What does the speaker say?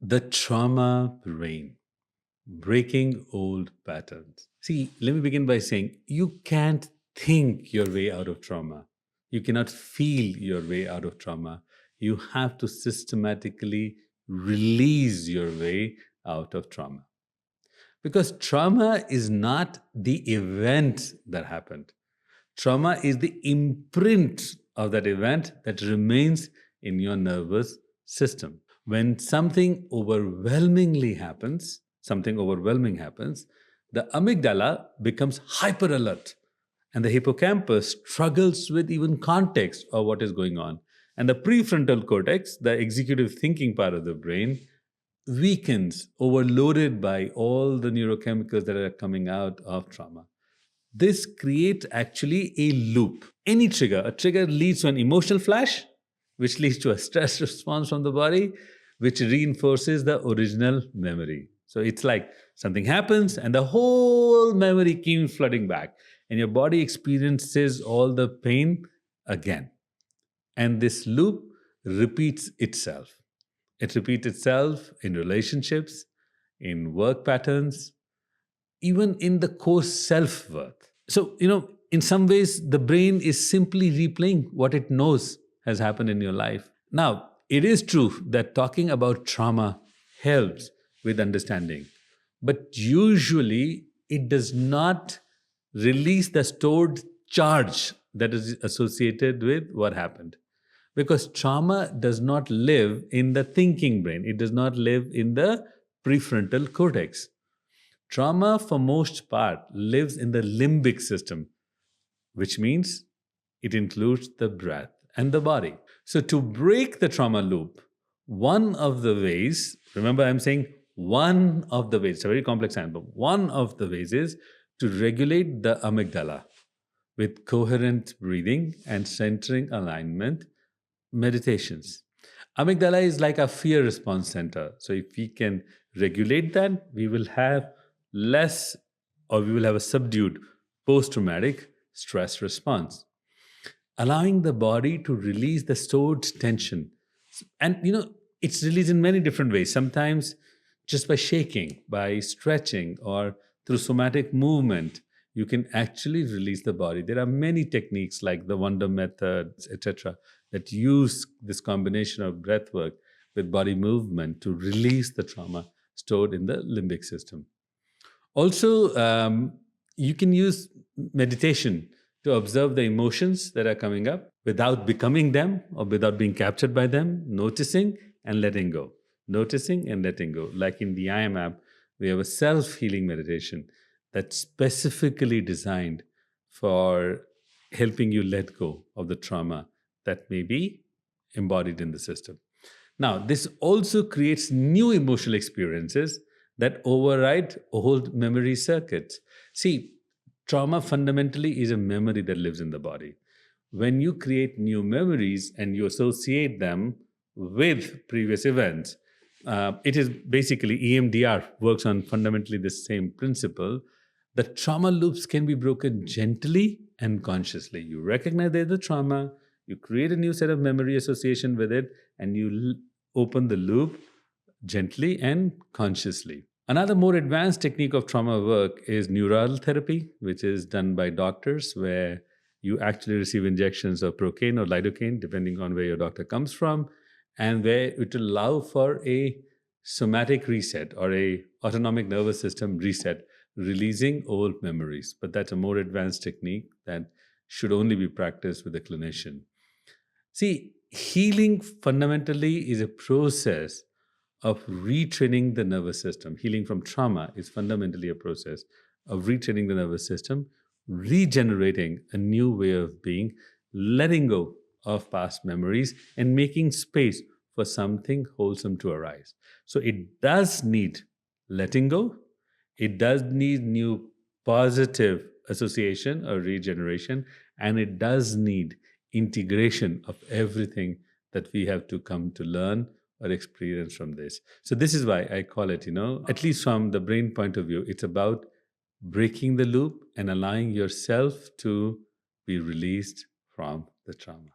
The trauma brain, breaking old patterns. See, let me begin by saying you can't think your way out of trauma. You cannot feel your way out of trauma. You have to systematically release your way out of trauma. Because trauma is not the event that happened. Trauma is the imprint of that event that remains in your nervous system. When something overwhelming happens, the amygdala becomes hyper alert and the hippocampus struggles with even context of what is going on. And the prefrontal cortex, the executive thinking part of the brain, weakens, overloaded by all the neurochemicals that are coming out of trauma. This creates actually a loop. A trigger leads to an emotional flash, which leads to a stress response from the body, which reinforces the original memory. So it's like something happens and the whole memory keeps flooding back, and your body experiences all the pain again. And this loop repeats itself. It repeats itself in relationships, in work patterns, even in the core self worth. So, in some ways, the brain is simply replaying what it knows has happened in your life. Now, it is true that talking about trauma helps with understanding, but usually it does not release the stored charge that is associated with what happened. Because trauma does not live in the thinking brain, it does not live in the prefrontal cortex. Trauma, for most part, lives in the limbic system, which means it includes the breath and the body. So, to break the trauma loop, one of the ways, remember I'm saying one of the ways, it's a very complex example, one of the ways is to regulate the amygdala with coherent breathing and centering alignment meditations. Amygdala is like a fear response center. So, if we can regulate that, we will have less, or we will have a subdued post traumatic stress response, allowing the body to release the stored tension. And it's released in many different ways. Sometimes just by shaking, by stretching, or through somatic movement, you can actually release the body. There are many techniques like the wonder methods, etc., that use this combination of breath work with body movement to release the trauma stored in the limbic system. Also, you can use meditation to observe the emotions that are coming up without becoming them or without being captured by them, noticing and letting go. Noticing and letting go. Like in the I Am app, we have a self-healing meditation that's specifically designed for helping you let go of the trauma that may be embodied in the system. Now, this also creates new emotional experiences that override old memory circuits. See, trauma fundamentally is a memory that lives in the body. When you create new memories and you associate them with previous events, it is basically EMDR works on fundamentally the same principle. The trauma loops can be broken gently and consciously. You recognize there's a trauma, you create a new set of memory association with it, and you open the loop gently and consciously. Another more advanced technique of trauma work is neural therapy, which is done by doctors, where you actually receive injections of procaine or lidocaine, depending on where your doctor comes from, and where it will allow for a somatic reset or a autonomic nervous system reset, releasing old memories. But that's a more advanced technique that should only be practiced with a clinician. See, healing fundamentally is a process of retraining the nervous system. Healing from trauma is fundamentally a process of retraining the nervous system, regenerating a new way of being, letting go of past memories, and making space for something wholesome to arise. So it does need letting go. It does need new positive association or regeneration, and it does need integration of everything that we have to come to learn or experience from this. So this is why I call it, at least from the brain point of view, it's about breaking the loop and allowing yourself to be released from the trauma.